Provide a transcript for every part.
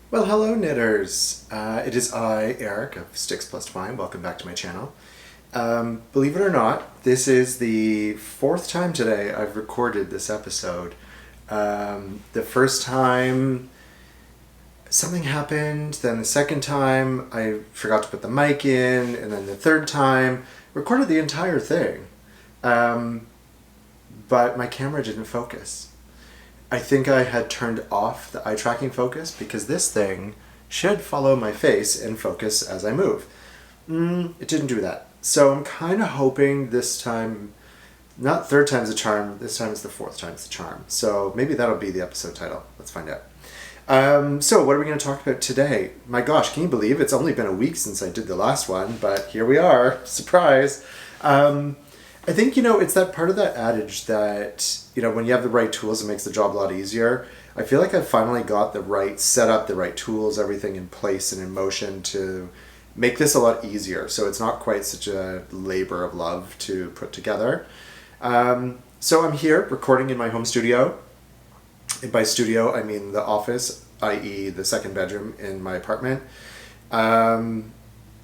Well, hello knitters. It is I, Eric of Sticks Plus Twine. Welcome back to my channel. Believe it or not, this is the fourth time today I've recorded this episode. The first time something happened, then the second time I forgot to put the mic in, and then the third time recorded the entire thing. But my camera didn't focus. I think I had turned off the eye tracking focus because this thing should follow my face and focus as I move. It didn't do that. So I'm kind of hoping this time, not third time's the charm, this time is the fourth time's the charm. So maybe that'll be the episode title. Let's find out. So what are we going to talk about today? My gosh, can you believe it's only been a week since I did the last one, but here we are. Surprise. I think, it's that part of that adage that, when you have the right tools, it makes the job a lot easier. I feel like I've finally got the right setup, the right tools, everything in place and in motion to make this a lot easier. So it's not quite such a labor of love to put together. So I'm here recording in my home studio. And by studio, I mean the office, i.e. the second bedroom in my apartment. And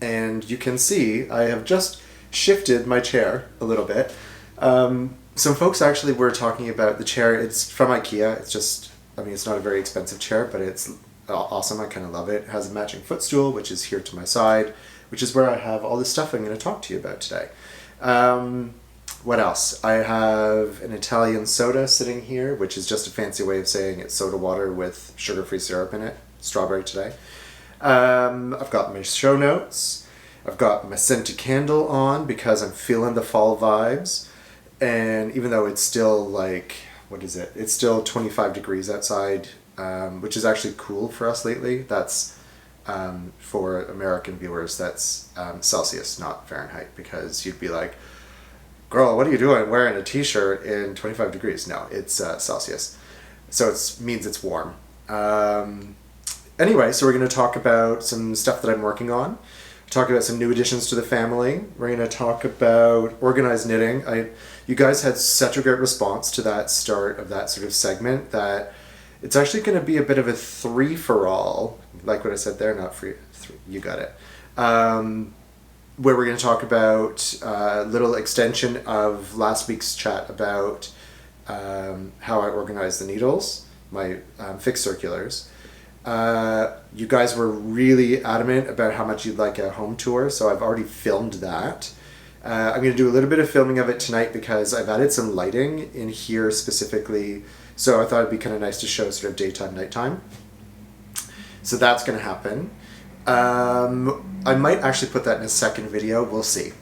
you can see I have just shifted my chair a little bit. Some folks actually were talking about the chair. It's from IKEA. It's not a very expensive chair, but it's awesome. I kind of love it. It has a matching footstool, which is here to my side, which is where I have all the stuff I'm going to talk to you about today. What else? I have an Italian soda sitting here, which is just a fancy way of saying it's soda water with sugar-free syrup in it. Strawberry today. I've got my show notes. I've got my scented candle on because I'm feeling the fall vibes. And even though it's still it's still 25 degrees outside, which is actually cool for us lately. That's, for American viewers, that's Celsius, not Fahrenheit, because you'd be like, girl, what are you doing wearing a t-shirt in 25 degrees? No, it's Celsius. So it means it's warm. Anyway, so we're going to talk about some stuff that I'm working on. Talk about some new additions to the family. We're going to talk about organized knitting. You guys had such a great response to that start of that sort of segment that it's actually going to be a bit of a three-for-all, like what I said there, not free, you got it, where we're going to talk about a little extension of last week's chat about how I organize the needles, my fixed circulars. You guys were really adamant about how much you'd like a home tour, so I've already filmed that. I'm going to do a little bit of filming of it tonight because I've added some lighting in here specifically, so I thought it'd be kind of nice to show sort of daytime, nighttime. So that's going to happen. I might actually put that in a second video. We'll see.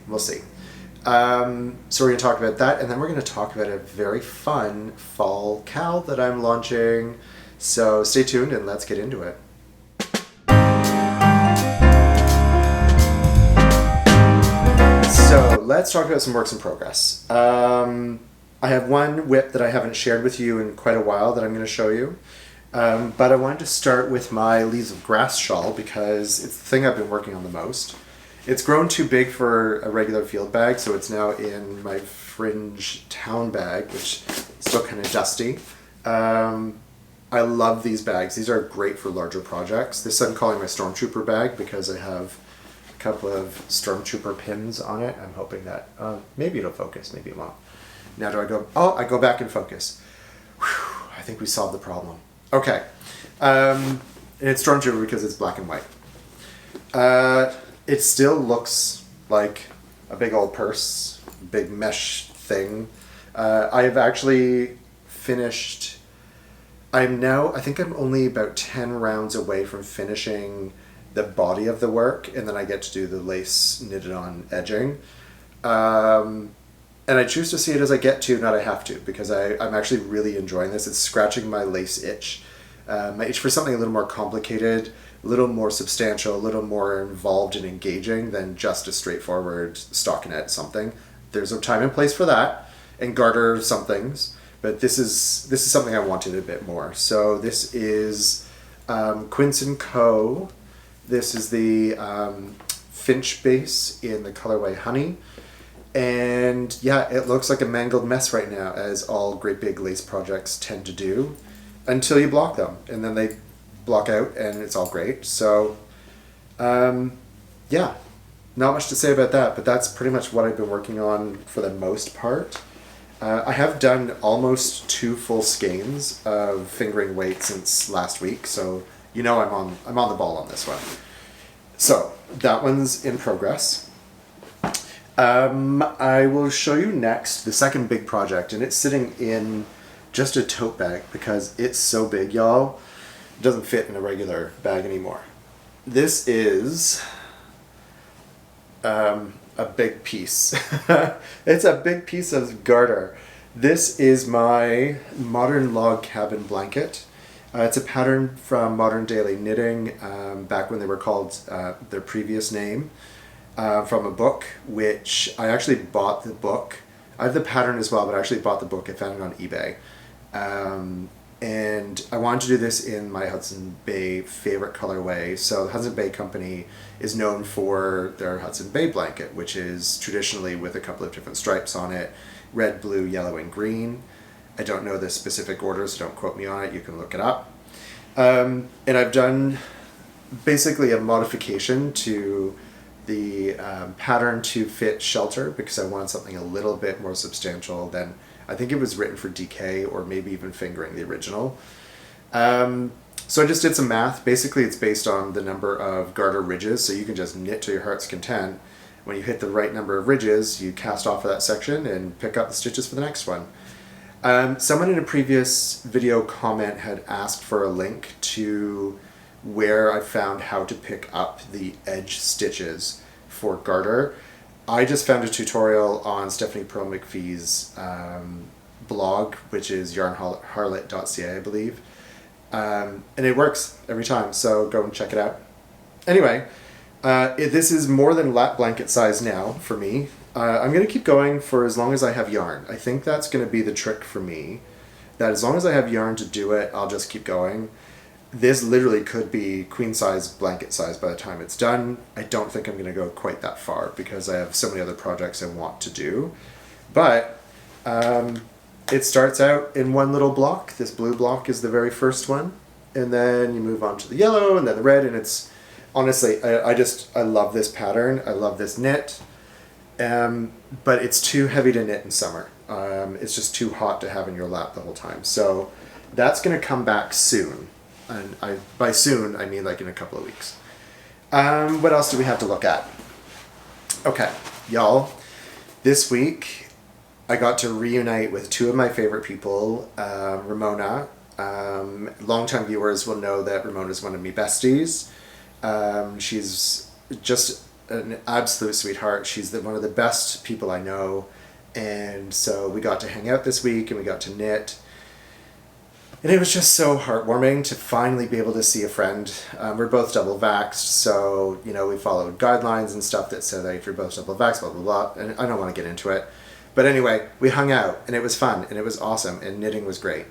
So we're going to talk about that, and then we're going to talk about a very fun fall cal that I'm launching. So stay tuned and let's get into it. So let's talk about some works in progress. I have one whip that I haven't shared with you in quite a while that I'm going to show you. But I wanted to start with my Leaves of Grass shawl because it's the thing I've been working on the most. It's grown too big for a regular field bag, so it's now in my fringe town bag, which is still kind of dusty. I love these bags. These are great for larger projects. This I'm calling my Stormtrooper bag because I have a couple of Stormtrooper pins on it. I'm hoping that maybe it'll focus, maybe it won't. Now do I go, I go back in focus. Whew, I think we solved the problem. Okay. And it's Stormtrooper because it's black and white. It still looks like a big old purse, big mesh thing. I have actually finished... I think I'm only about 10 rounds away from finishing the body of the work, and then I get to do the lace knitted on edging. And I choose to see it as I get to, not I have to, because I'm actually really enjoying this. It's scratching my lace itch. My itch for something a little more complicated, a little more substantial, a little more involved and engaging than just a straightforward stockinette something. There's a time and place for that, and garter some things. But this is something I wanted a bit more. So this is Quince & Co. This is the Finch base in the colorway Honey. And yeah, it looks like a mangled mess right now, as all great big lace projects tend to do, until you block them. And then they block out and it's all great. So yeah, not much to say about that, but that's pretty much what I've been working on for the most part. I have done almost 2 full skeins of fingering weight since last week, so you know I'm on the ball on this one. So that one's in progress. I will show you next the second big project, and it's sitting in just a tote bag because it's so big, y'all. It doesn't fit in a regular bag anymore. This is a big piece. It's a big piece of garter. This is my modern log cabin blanket. It's a pattern from Modern Daily Knitting, back when they were called their previous name, from a book, which I actually bought the book. I have the pattern as well, but I actually bought the book. I found it on eBay. And I wanted to do this in my Hudson Bay favorite colorway. So the Hudson Bay Company is known for their Hudson Bay blanket, which is traditionally with a couple of different stripes on it, red, blue, yellow, and green. I don't know the specific order, so don't quote me on it. You can look it up. And I've done basically a modification to the pattern to fit shelter because I wanted something a little bit more substantial than, I think it was written for DK or maybe even fingering the original. So I just did some math. Basically it's based on the number of garter ridges, so you can just knit to your heart's content. When you hit the right number of ridges, you cast off of that section and pick up the stitches for the next one. Someone in a previous video comment had asked for a link to where I found how to pick up the edge stitches for garter. I just found a tutorial on Stephanie Pearl McPhee's blog, which is yarnharlot.ca, I believe. And it works every time, so go and check it out. Anyway, this is more than lap blanket size now for me. I'm going to keep going for as long as I have yarn. I think that's going to be the trick for me, that as long as I have yarn to do it, I'll just keep going. This literally could be queen size blanket size by the time it's done. I don't think I'm going to go quite that far because I have so many other projects I want to do. But it starts out in one little block. This blue block is the very first one. And then you move on to the yellow and then the red. And it's, honestly, I love this pattern. I love this knit. But it's too heavy to knit in summer. It's just too hot to have in your lap the whole time. So that's going to come back soon. And by soon, I mean like in a couple of weeks. What else do we have to look at? Okay, y'all, this week I got to reunite with 2 of my favorite people, Ramona. Longtime viewers will know that Ramona is one of my besties. She's just an absolute sweetheart. She's one of the best people I know. And so we got to hang out this week and we got to knit. And it was just so heartwarming to finally be able to see a friend. We're both double vaxxed, so, you know, we followed guidelines and stuff that said, like, if you're both double vaxxed, blah, blah, blah. And I don't want to get into it. But anyway, we hung out, and it was fun, and it was awesome, and knitting was great.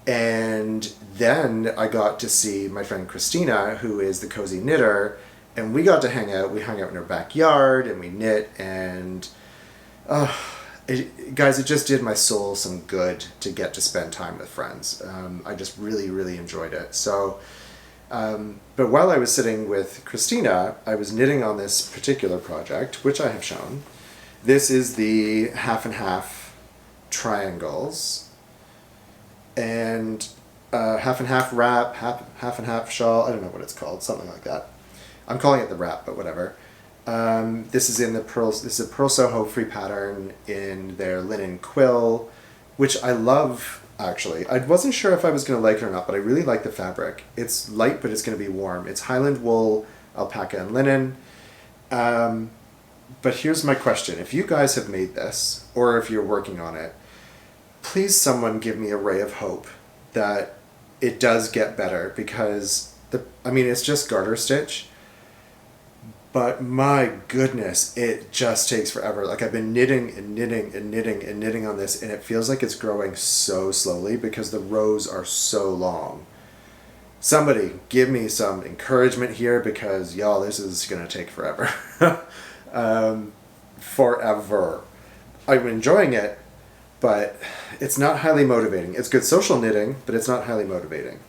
And then I got to see my friend Christina, who is the Cozy Knitter, and we got to hang out. We hung out in her backyard, and we knit, and... guys, it just did my soul some good to get to spend time with friends. I just really, really enjoyed it. So, but while I was sitting with Christina, I was knitting on this particular project, which I have shown. This is the half and half triangles, and half and half wrap, half and half shawl. I don't know what it's called, something like that. I'm calling it the wrap, but whatever. This is in the Pearls. This is a Pearl Soho free pattern in their linen quill, which I love, actually. I wasn't sure if I was going to like it or not, but I really like the fabric. It's light, but it's going to be warm. It's Highland wool, alpaca, and linen. But here's my question. If you guys have made this, or if you're working on it, please someone give me a ray of hope that it does get better, because it's just garter stitch. But my goodness, it just takes forever. Like, I've been knitting and knitting and knitting and knitting on this, and it feels like it's growing so slowly because the rows are so long. Somebody give me some encouragement here, because y'all, this is gonna take forever. Forever. I'm enjoying it, but it's not highly motivating. It's good social knitting, but it's not highly motivating.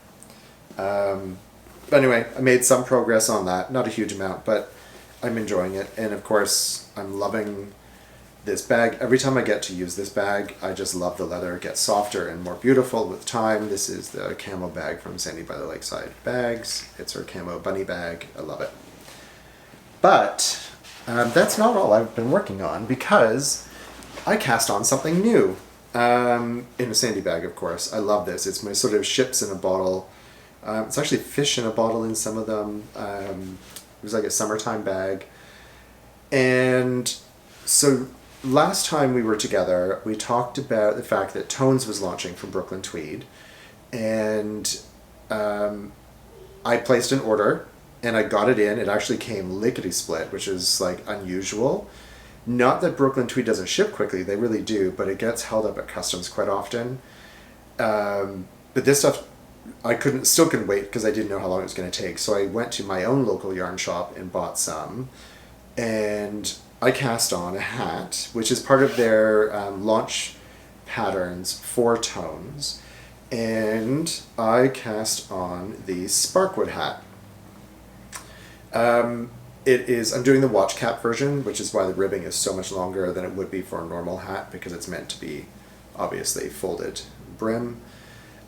anyway, I made some progress on that. Not a huge amount, but I'm enjoying it. And of course, I'm loving this bag. Every time I get to use this bag, I just love the leather. It gets softer and more beautiful with time. This is the camo bag from Sandy by the Lakeside Bags. It's her camo bunny bag. I love it. But that's not all I've been working on, because I cast on something new in a Sandy bag, of course. I love this. It's my sort of ships in a bottle. It's actually fish in a bottle in some of them. It was like a summertime bag. And so last time we were together, we talked about the fact that Tones was launching from Brooklyn Tweed. And I placed an order and I got it in. It actually came lickety-split, which is like unusual. Not that Brooklyn Tweed doesn't ship quickly, they really do, but it gets held up at customs quite often. But this stuff, I still couldn't wait because I didn't know how long it was going to take. So I went to my own local yarn shop and bought some. And I cast on a hat, which is part of their launch patterns for Tones. And I cast on the Sparkwood hat. I'm doing the watch cap version, which is why the ribbing is so much longer than it would be for a normal hat, because it's meant to be obviously folded brim.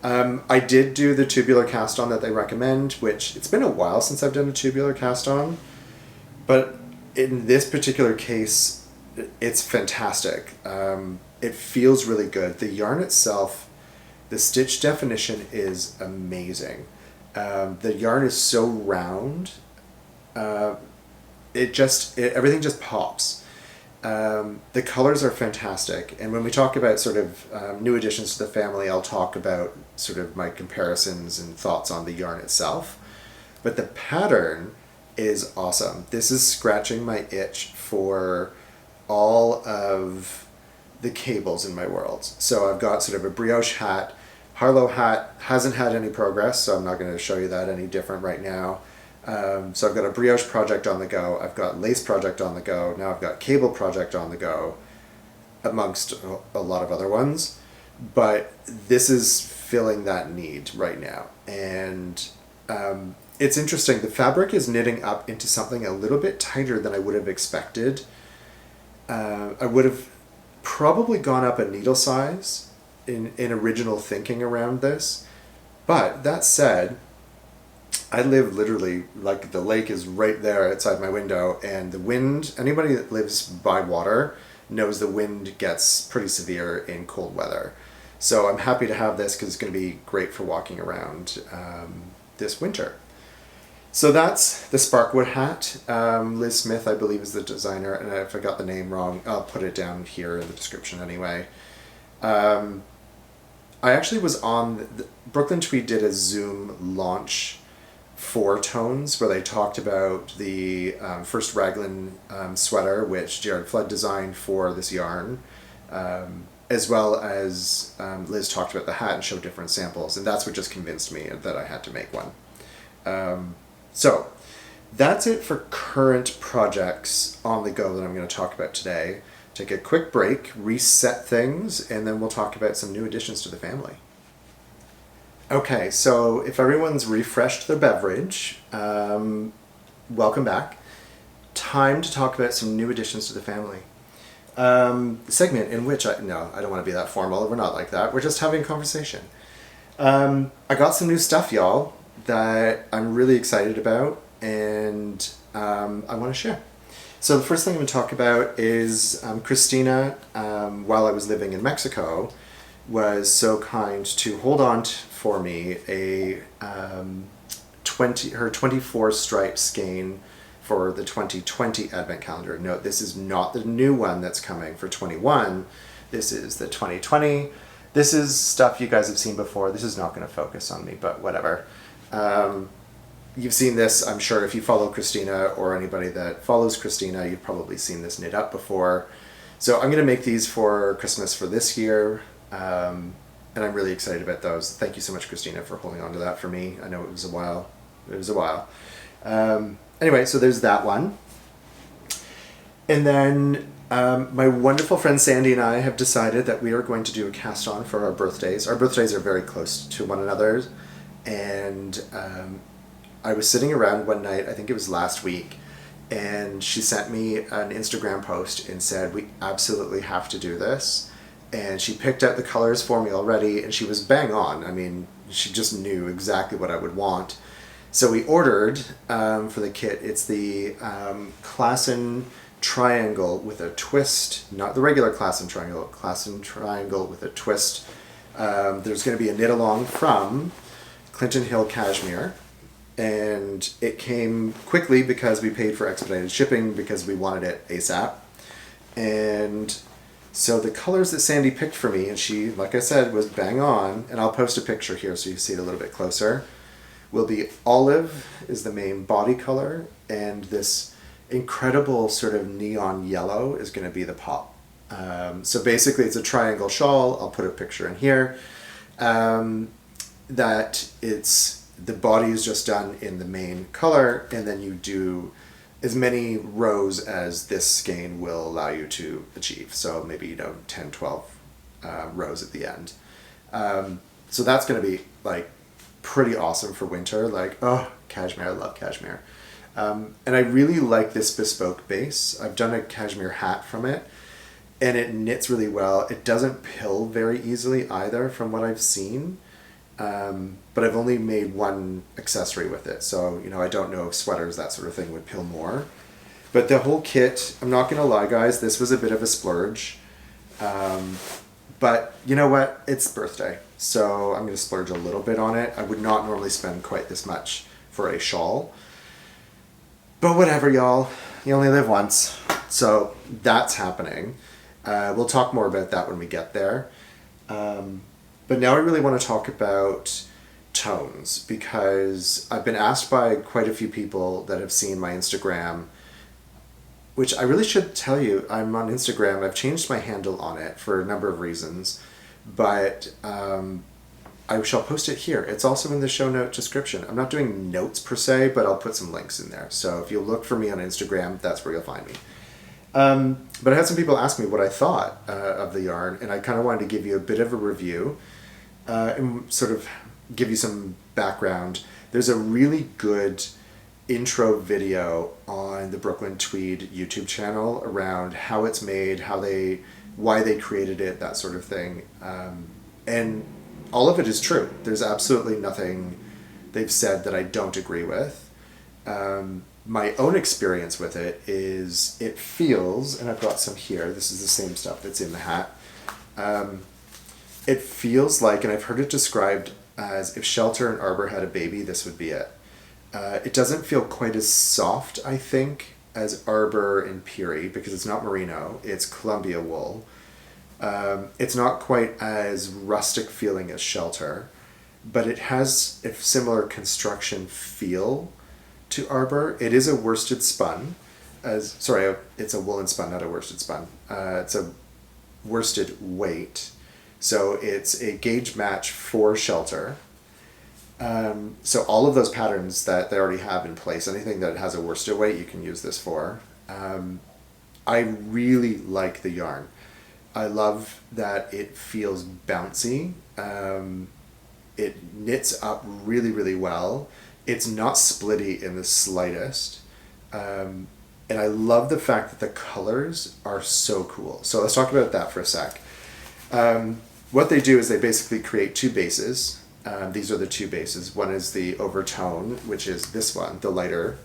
I did do the tubular cast on that they recommend, which it's been a while since I've done a tubular cast on, but in this particular case, it's fantastic. It feels really good. The yarn itself, the stitch definition is amazing. The yarn is so round. Everything just pops. The colors are fantastic, and when we talk about sort of new additions to the family, I'll talk about sort of my comparisons and thoughts on the yarn itself. But the pattern is awesome. This is scratching my itch for all of the cables in my world. So I've got sort of a brioche hat. Harlow hat hasn't had any progress, so I'm not going to show you that any different right now. So I've got a brioche project on the go, I've got lace project on the go, now I've got cable project on the go, amongst a lot of other ones. But this is filling that need right now. And it's interesting, the fabric is knitting up into something a little bit tighter than I would have expected. I would have probably gone up a needle size in original thinking around this. But that said, I live literally, like, the lake is right there outside my window, and the wind, anybody that lives by water knows the wind gets pretty severe in cold weather. So I'm happy to have this because it's going to be great for walking around this winter. So that's the Sparkwood hat. Liz Smith, I believe, is the designer, and if I got the name wrong, I'll put it down here in the description anyway. I actually was on, Brooklyn Tweed did a Zoom launch for Tones, where they talked about the first raglan sweater, which Jared Flood designed for this yarn, as well as Liz talked about the hat and showed different samples, and that's what just convinced me that I had to make one. So that's it for current projects on the go that I'm going to talk about today. Take a quick break, reset things, and then we'll talk about some new additions to the family. Okay, so if everyone's refreshed their beverage, welcome back. Time to talk about some new additions to the family. Segment in which I don't want to be that formal. We're not like that. We're just having a conversation. I got some new stuff, y'all, that I'm really excited about, and I want to share. So the first thing I'm going to talk about is Christina, while I was living in Mexico, was so kind to hold on for me her 24 stripe skein for the 2020 Advent calendar. Note, this is not the new one that's coming for 21. This is the 2020. This is stuff you guys have seen before. This is not going to focus on me, but whatever. You've seen this, I'm sure, if you follow Christina or anybody that follows Christina, you've probably seen this knit up before. So I'm going to make these for Christmas for this year. And I'm really excited about those. Thank you so much, Christina, for holding on to that for me. I know it was a while. Anyway, so there's that one. And then my wonderful friend Sandy and I have decided that we are going to do a cast on for our birthdays. Our birthdays are very close to one another, and I was sitting around one night, I think it was last week, and she sent me an Instagram post and said, we absolutely have to do this. And she picked out the colors for me already, and she was bang on. I mean, she just knew exactly what I would want. So we ordered for the kit, it's the Klassen triangle with a twist, not the regular Klassen triangle with a twist. There's going to be a knit along from Clinton Hill Cashmere, and it came quickly because we paid for expedited shipping because we wanted it ASAP. And so the colors that Sandy picked for me, and she, like I said, was bang on, and I'll post a picture here so you can see it a little bit closer, will be olive is the main body color, and this incredible sort of neon yellow is going to be the pop. So basically it's a triangle shawl. I'll put a picture in here. That it's, the body is just done in the main color, and then you do as many rows as this skein will allow you to achieve. So maybe, 10, 12 rows at the end. So that's going to be like pretty awesome for winter. Like, oh, cashmere, I love cashmere. And I really like this bespoke base. I've done a cashmere hat from it, and it knits really well. It doesn't pill very easily either from what I've seen. But I've only made one accessory with it. So, I don't know if sweaters, that sort of thing, would pill more. But the whole kit, I'm not going to lie, guys, this was a bit of a splurge. But you know what? It's birthday. So I'm going to splurge a little bit on it. I would not normally spend quite this much for a shawl. But whatever, y'all. You only live once. So that's happening. We'll talk more about that when we get there. But now I really want to talk about tones, because I've been asked by quite a few people that have seen my Instagram, which I really should tell you, I'm on Instagram. I've changed my handle on it for a number of reasons, but I shall post it here. It's also in the show note description. I'm not doing notes per se, but I'll put some links in there. So if you look for me on Instagram, that's where you'll find me. But I had some people ask me what I thought of the yarn, and I kind of wanted to give you a bit of a review and sort of give you some background. There's a really good intro video on the Brooklyn Tweed YouTube channel around how it's made, why they created it, that sort of thing. And all of it is true. There's absolutely nothing they've said that I don't agree with. My own experience with it is it feels, and I've got some here, this is the same stuff that's in the hat. It feels like, and I've heard it described as if Shelter and Arbor had a baby, this would be it. It doesn't feel quite as soft, I think, as Arbor and Peary, because it's not merino, it's Columbia wool. It's not quite as rustic feeling as Shelter, but it has a similar construction feel to Arbor. It is a worsted spun, it's a woolen spun, not a worsted spun. It's a worsted weight, so it's a gauge match for Shelter. So all of those patterns that they already have in place, anything that has a worsted weight, you can use this for. I really like the yarn. I love that it feels bouncy. It knits up really, really well. It's not splitty in the slightest. And I love the fact that the colors are so cool. So let's talk about that for a sec. What they do is they basically create two bases. These are the two bases. One is the overtone, which is this one, the lighter,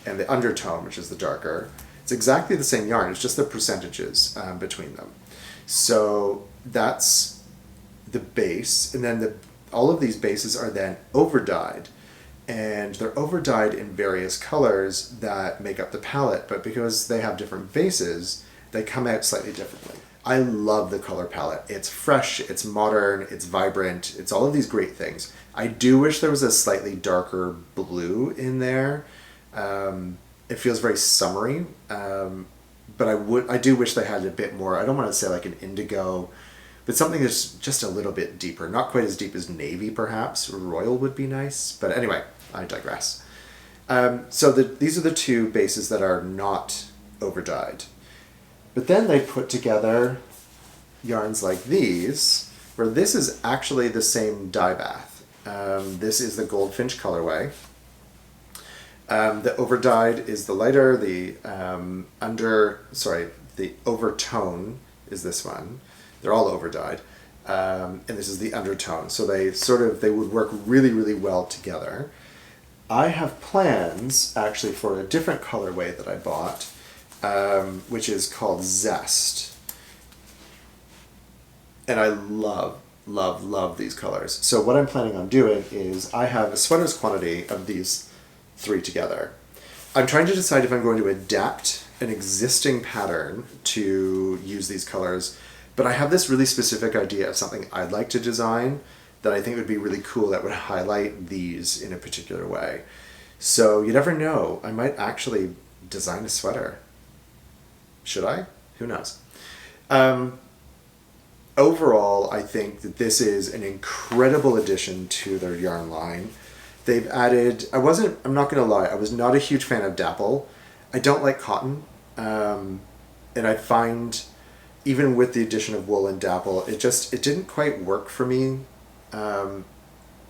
and the undertone, which is the darker. It's exactly the same yarn. It's just the percentages between them. So that's the base. And then all of these bases are then overdyed. And they're overdyed in various colors that make up the palette, but because they have different bases, they come out slightly differently. I love the color palette. It's fresh, it's modern, it's vibrant, it's all of these great things. I do wish there was a slightly darker blue in there. It feels very summery, but I do wish they had a bit more, I don't want to say like an indigo, but something that's just a little bit deeper. Not quite as deep as navy, perhaps. Royal would be nice, but anyway, I digress. So these are the two bases that are not overdyed. But then they put together yarns like these, where this is actually the same dye bath. This is the Goldfinch colorway. The overdyed is the lighter, the overtone is this one. They're all overdyed. And this is the undertone. So they would work really, really well together. I have plans actually for a different colorway that I bought, which is called Zest. And I love these colors. So what I'm planning on doing is I have a sweater's quantity of these three together. I'm trying to decide if I'm going to adapt an existing pattern to use these colors, but I have this really specific idea of something I'd like to design that I think would be really cool that would highlight these in a particular way. So you never know, I might actually design a sweater. Should I? Who knows? Overall, I think that this is an incredible addition to their yarn line. They've added, I'm not going to lie, I was not a huge fan of dapple. I don't like cotton. And I find, even with the addition of wool and dapple, it didn't quite work for me. But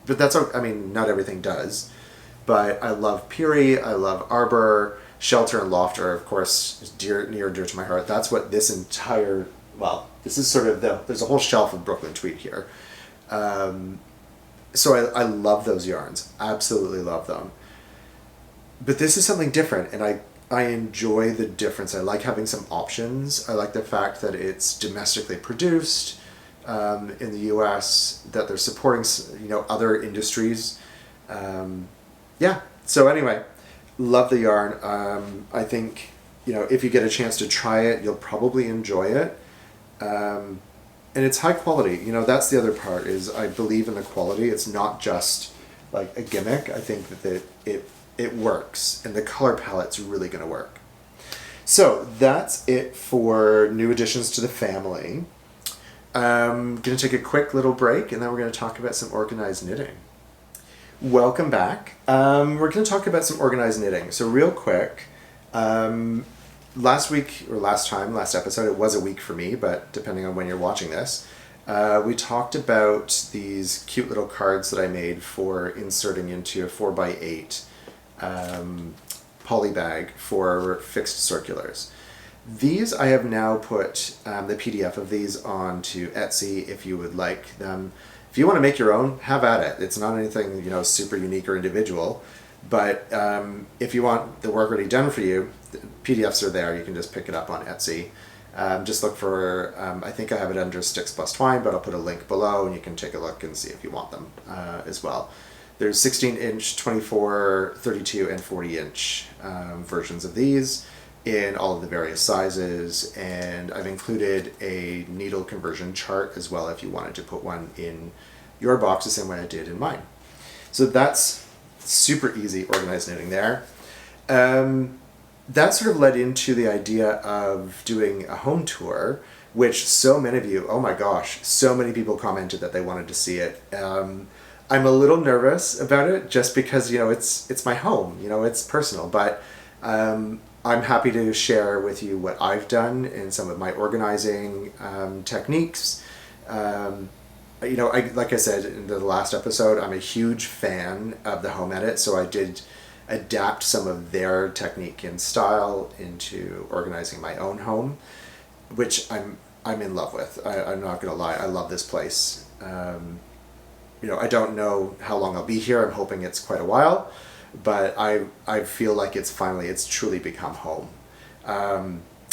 that's, I mean, not everything does. But I love Peary, I love Arbor, Shelter and Lofter, of course, is near and dear to my heart. That's what this entire, this is sort of there's a whole shelf of Brooklyn Tweed here. So I love those yarns, absolutely love them. But this is something different, and I enjoy the difference. I like having some options. I like the fact that it's domestically produced in the US, that they're supporting, other industries. Yeah, so anyway, love the yarn. I think, if you get a chance to try it, you'll probably enjoy it. And it's high quality. That's the other part, is I believe in the quality. It's not just like a gimmick. I think that it works, and the color palette's really going to work. So that's it for new additions to the family. I'm going to take a quick little break, and then we're going to talk about some organized knitting. Welcome back. We're going to talk about some organized knitting. So real quick, last episode, it was a week for me, but depending on when you're watching this, we talked about these cute little cards that I made for inserting into a 4x8 poly bag for fixed circulars. These I have now put the PDF of these onto Etsy if you would like them. If you want to make your own, have at it. It's not anything super unique or individual, but if you want the work already done for you, the PDFs are there. You can just pick it up on Etsy. Just look for, I think I have it under Sticks Plus Twine, but I'll put a link below and you can take a look and see if you want them as well. There's 16-inch, 24, 32, and 40-inch versions of these in all of the various sizes, and I've included a needle conversion chart as well if you wanted to put one in your box the same way I did in mine. So that's super easy organized knitting there. That sort of led into the idea of doing a home tour, which so many of you, oh my gosh, so many people commented that they wanted to see it. I'm a little nervous about it just because, it's my home, it's personal, but I'm happy to share with you what I've done in some of my organizing techniques. Like I said in the last episode, I'm a huge fan of the home edit, so I did adapt some of their technique and style into organizing my own home, which I'm in love with. I'm not gonna lie, I love this place. I don't know how long I'll be here. I'm hoping it's quite a while, but I feel like it's truly become home.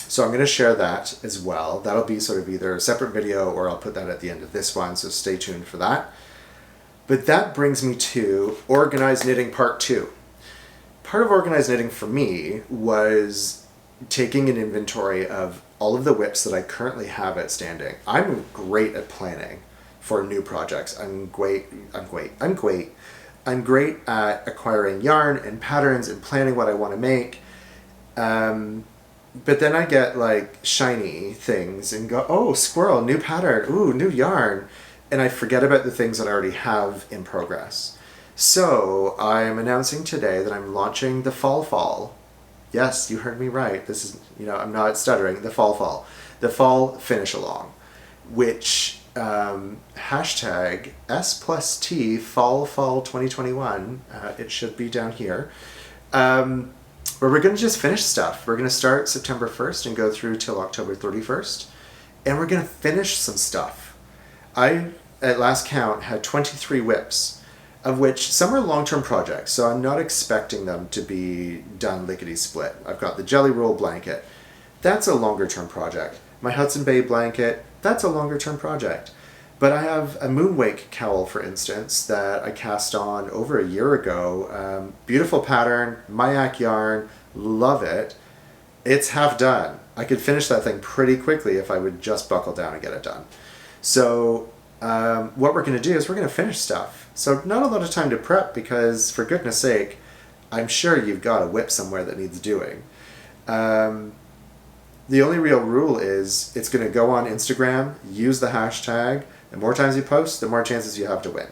So I'm going to share that as well. That'll be sort of either a separate video or I'll put that at the end of this one, so stay tuned for that. But that brings me to Organized Knitting Part 2. Part of Organized Knitting for me was taking an inventory of all of the whips that I currently have outstanding. I'm great at planning for new projects. I'm great at acquiring yarn and patterns and planning what I want to make. But then I get like shiny things and go, oh, squirrel, new pattern, ooh, new yarn. And I forget about the things that I already have in progress. So I'm announcing today that I'm launching the Fall. Yes, you heard me right. This is, I'm not stuttering, the Fall. The Fall Finish Along, which #S+T Fall 2021, it should be down here. Where we're going to just finish stuff. We're going to start September 1st and go through till October 31st. And we're going to finish some stuff. I, at last count, had 23 whips, of which some are long-term projects, so I'm not expecting them to be done lickety-split. I've got the Jelly Roll blanket. That's a longer-term project. My Hudson Bay blanket, that's a longer-term project. But I have a Moonwake cowl, for instance, that I cast on over a year ago. Beautiful pattern, Mayak yarn, love it. It's half done. I could finish that thing pretty quickly if I would just buckle down and get it done. So what we're going to do is we're going to finish stuff. So not a lot of time to prep because, for goodness sake, I'm sure you've got a whip somewhere that needs doing. The only real rule is it's going to go on Instagram, use the hashtag. The more times you post, the more chances you have to win.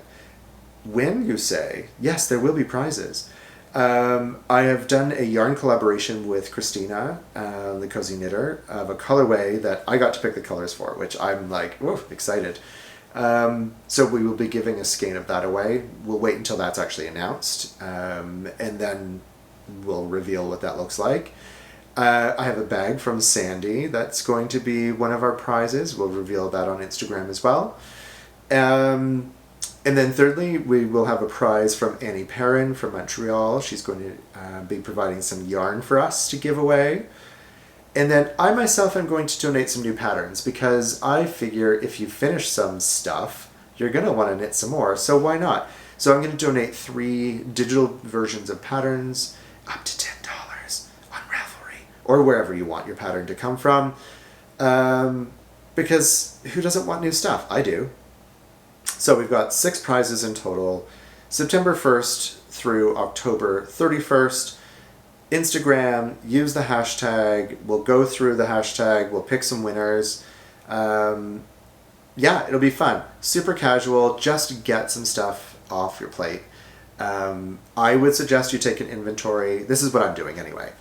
Win, you say? Yes, there will be prizes. I have done a yarn collaboration with Christina, the Cozy Knitter, of a colorway that I got to pick the colors for, which I'm like, whoa, excited. So we will be giving a skein of that away. We'll wait until that's actually announced, and then we'll reveal what that looks like. I have a bag from Sandy that's going to be one of our prizes. We'll reveal that on Instagram as well. And then thirdly, we will have a prize from Annie Perrin from Montreal. She's going to be providing some yarn for us to give away. And then I myself am going to donate some new patterns because I figure if you finish some stuff, you're going to want to knit some more. So why not? So I'm going to donate 3 digital versions of patterns up to $10 on Ravelry or wherever you want your pattern to come from. Because who doesn't want new stuff? I do. So we've got 6 prizes in total. September 1st through October 31st. Instagram, use the hashtag. We'll go through the hashtag. We'll pick some winners. Yeah, it'll be fun. Super casual. Just get some stuff off your plate. I would suggest you take an inventory. This is what I'm doing anyway.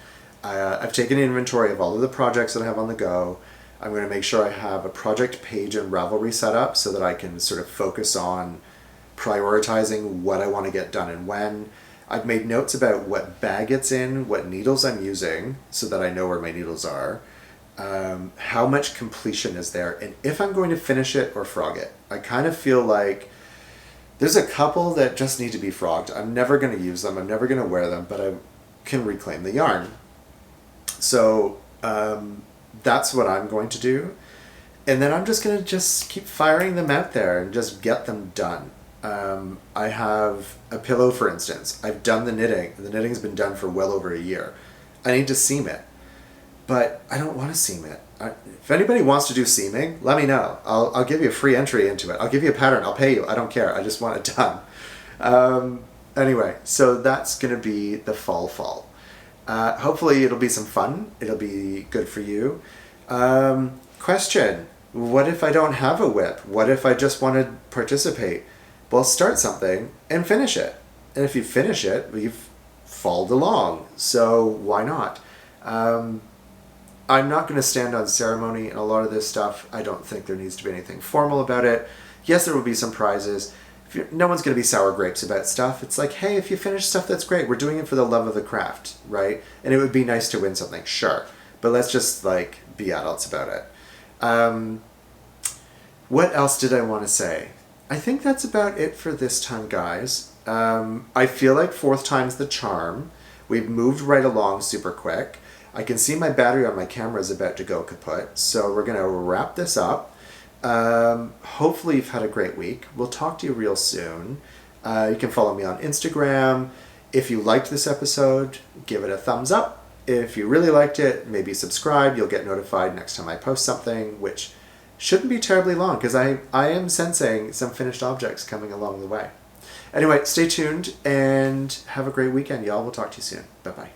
I've taken an inventory of all of the projects that I have on the go. I'm going to make sure I have a project page in Ravelry set up so that I can sort of focus on prioritizing what I want to get done and when. I've made notes about what bag it's in, what needles I'm using so that I know where my needles are, how much completion is there, and if I'm going to finish it or frog it. I kind of feel like there's a couple that just need to be frogged. I'm never going to use them, I'm never going to wear them, but I can reclaim the yarn. So that's what I'm going to do. And then I'm just going to just keep firing them out there and just get them done. I have a pillow, for instance. I've done the knitting. The knitting's been done for well over a year. I need to seam it, but I don't want to seam it. If anybody wants to do seaming, let me know. I'll give you a free entry into it. I'll give you a pattern. I'll pay you. I don't care. I just want it done. Anyway, so that's going to be the fall. Hopefully it'll be some fun. It'll be good for you. Question. What if I don't have a whip? What if I just want to participate? Well, start something and finish it. And if you finish it, you've followed along. So why not? I'm not going to stand on ceremony in a lot of this stuff. I don't think there needs to be anything formal about it. Yes, there will be some prizes. No one's going to be sour grapes about stuff. It's like, hey, if you finish stuff, that's great. We're doing it for the love of the craft, right? And it would be nice to win something, sure. But let's just, like, be adults about it. What else did I want to say? I think that's about it for this time, guys. I feel like 4th time's the charm. We've moved right along super quick. I can see my battery on my camera is about to go kaput, so we're going to wrap this up. Hopefully you've had a great week. We'll talk to you real soon. You can follow me on Instagram. If you liked this episode, give it a thumbs up. If you really liked it, maybe subscribe. You'll get notified next time I post something, which shouldn't be terribly long because I am sensing some finished objects coming along the way. Anyway, stay tuned and have a great weekend, y'all. We'll talk to you soon. Bye-bye.